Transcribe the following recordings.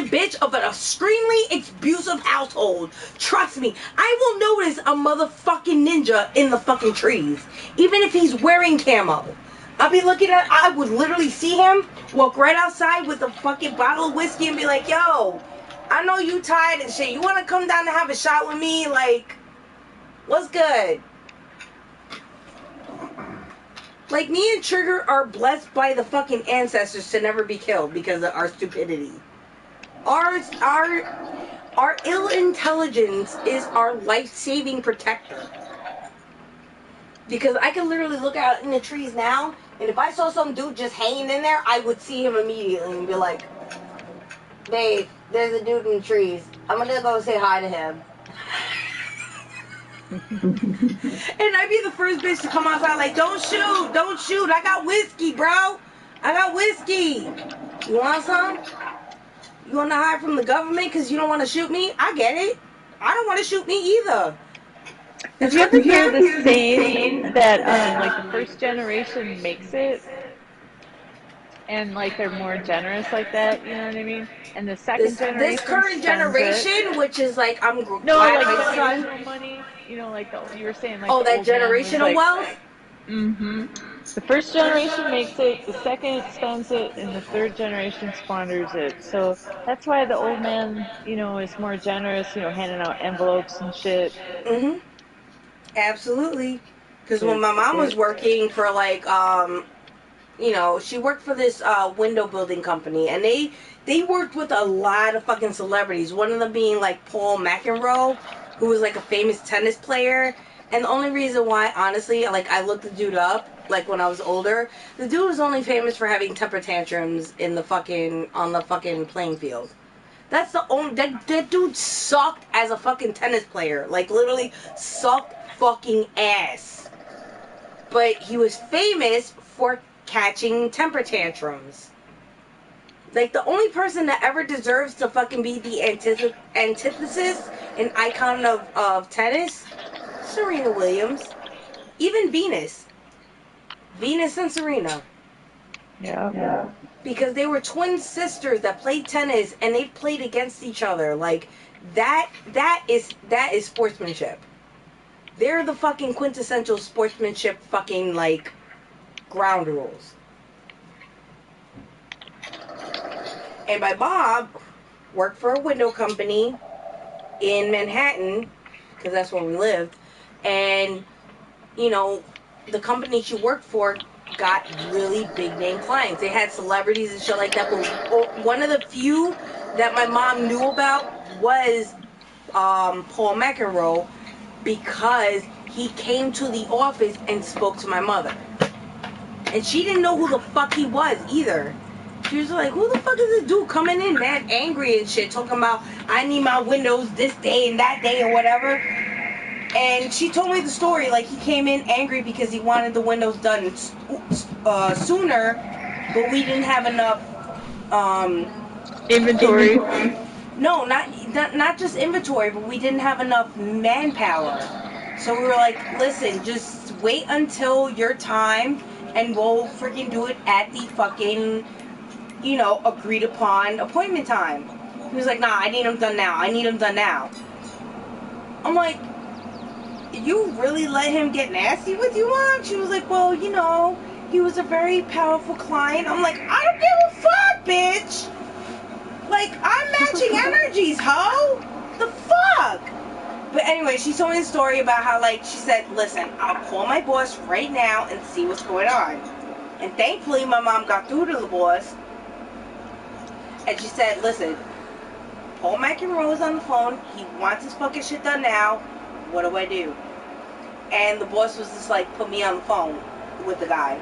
manipulative bitch of an extremely abusive household. Trust me, I will notice a motherfucking ninja in the fucking trees, even if he's wearing camo. I'll be looking at, I would literally see him walk right outside with a fucking bottle of whiskey and be like, yo, I know you tired and shit. You want to come down and have a shot with me? Like, what's good? Like, me and Trigger are blessed by the fucking ancestors to never be killed because of our stupidity. Our ill intelligence is our life-saving protector. Because I can literally look out in the trees now, and if I saw some dude just hanging in there, I would see him immediately and be like, babe, there's a dude in the trees. I'm gonna go say hi to him. And I'd be the first bitch to come outside like, don't shoot, I got whiskey, bro. I got whiskey. You want some? You want to hide from the government because you don't want to shoot me? I get it. I don't want to shoot me either. Did you ever hear the saying that like the first generation makes it, and like they're more generous like that? You know what I mean? And the second generation, this current generation, which is like I'm no, like my the son. generational money. You know, like you were saying, like Oh, the that old man was generational like, wealth. Mm-hmm. The first generation makes it, the second spends it, and the third generation squanders it. So that's why the old man, you know, is more generous, you know, handing out envelopes and shit. Mm-hmm. Absolutely. Because when my mom was working for like, you know, she worked for this window building company, and they worked with a lot of fucking celebrities. One of them being like Paul McEnroe, who was like a famous tennis player. And the only reason why, honestly, like I looked the dude up, like when I was older, the dude was only famous for having temper tantrums in the fucking on the fucking playing field. That's the only that dude sucked as a fucking tennis player, like literally sucked fucking ass. But he was famous for catching temper tantrums. Like, the only person that ever deserves to fucking be the antithesis and icon of tennis, Serena Williams. Even Venus. Venus and Serena. Yeah. Because they were twin sisters that played tennis and they played against each other. Like, that is sportsmanship. They're the fucking quintessential sportsmanship fucking, like, ground rules. And my mom worked for a window company in Manhattan, because that's where we lived. And, you know, the company she worked for got really big name clients. They had celebrities and shit like that. But one of the few that my mom knew about was Paul McEnroe, because he came to the office and spoke to my mother. And she didn't know who the fuck he was either. She was like, who the fuck is this dude coming in mad angry and shit, talking about, I need my windows this day and that day or whatever. And she told me the story, like, he came in angry because he wanted the windows done sooner, but we didn't have enough Inventory. No, not just inventory, but we didn't have enough manpower. So we were like, listen, just wait until your time and we'll freaking do it at the fucking, you know, agreed upon appointment time. He was like, nah, I need them done now. I'm like, you really let him get nasty with you, Mom? She was like, well, you know, he was a very powerful client. I'm like, I don't give a fuck, bitch. Like, I'm matching energies, ho. The fuck? But anyway, she told me the story about how, like, she said, listen, I'll call my boss right now and see what's going on. And thankfully, my mom got through to the boss. And she said, listen, Paul McEnroe is on the phone. He wants his fucking shit done now. What do I do? And the boss was just like, put me on the phone with the guy.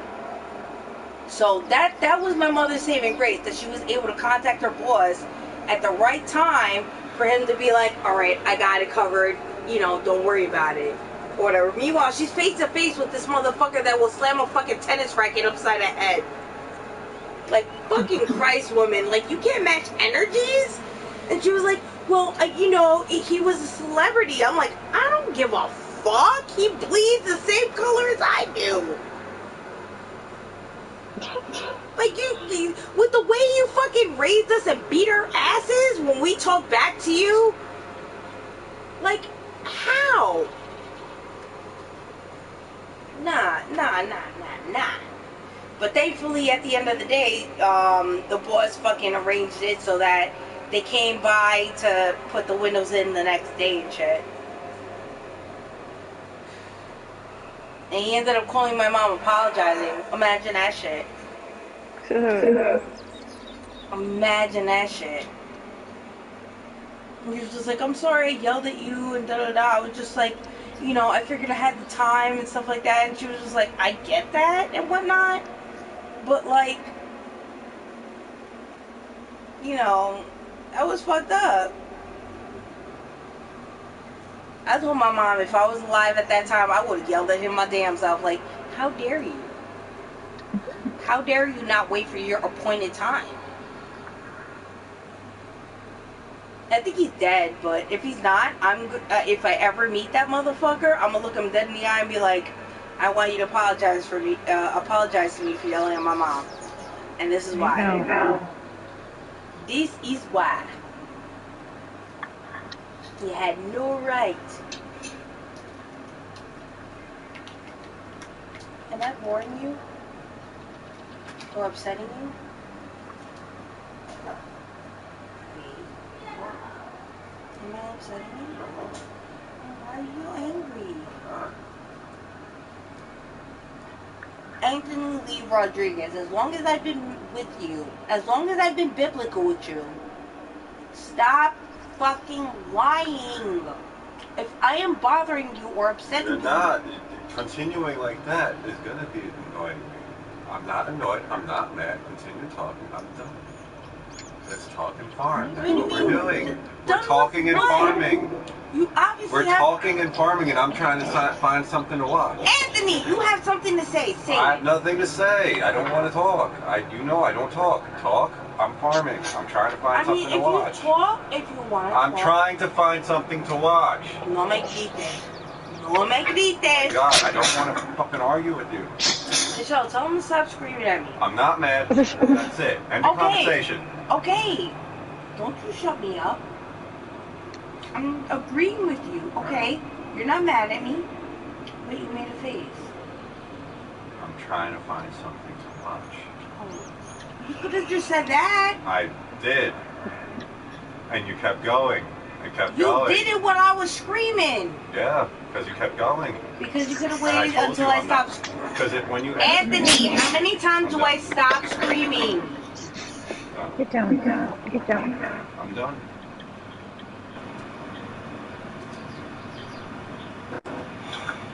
So that was my mother's saving grace, that she was able to contact her boss at the right time for him to be like, all right, I got it covered. You know, don't worry about it. Or whatever. Meanwhile, she's face to face with this motherfucker that will slam a fucking tennis racket upside her head. Like, fucking Christ, woman. Like, you can't match energies? And she was like, well, you know, he was a celebrity. I'm like, I don't give a fuck. He bleeds the same color as I do. Like, you with the way you fucking fucking raised us and beat our asses when we talk back to you? Like, how? Nah. But thankfully, at the end of the day, the boss fucking arranged it so that they came by to put the windows in the next day and shit. And he ended up calling my mom apologizing. Imagine that shit. Imagine that shit. And he was just like, I'm sorry I yelled at you and da-da-da. I was just like, you know, I figured I had the time and stuff like that. And she was just like, I get that and whatnot. But, like, you know, that was fucked up. I told my mom if I was alive at that time, I would have yelled at him my damn self. Like, how dare you? How dare you not wait for your appointed time? I think he's dead, but if he's not, if I ever meet that motherfucker, I'm gonna look him dead in the eye and be like, I want you to apologize to me for yelling at my mom. And this is why. No. This is why. You had no right. Am I boring you? Or upsetting you? Am I upsetting you? Why are you angry? Anthony Lee Rodriguez, as long as I've been with you, as long as I've been biblical with you, stop fucking lying. If I am bothering you or upsetting you... You're not. Continuing like that is going to be annoying me. I'm not annoyed. I'm not mad. Continue talking. I'm done. Let's talk and farm. That's what we're doing. We're talking and farming. You obviously We're talking and farming, and I'm trying to find something to watch. Anthony, you have something to say. Say I have nothing to say. I don't want to talk. You know I don't talk. Talk. I'm farming. I'm trying to find something to watch. If you want to I'm trying to find something to watch. No me quites. No me quites. God, I don't want to fucking argue with you. Michelle, tell him to stop screaming at me. I'm not mad. That's it. End of conversation. Okay. Don't you shut me up. I'm agreeing with you, okay? You're not mad at me, but you made a face. I'm trying to find something to watch. Oh, you could have just said that. I did. And you kept going. And kept You going. did it when I was screaming. Yeah, because you kept going. Because you could have waited until I stopped. Because when you... Anthony, how many times do I stop screaming? Get down. I'm done.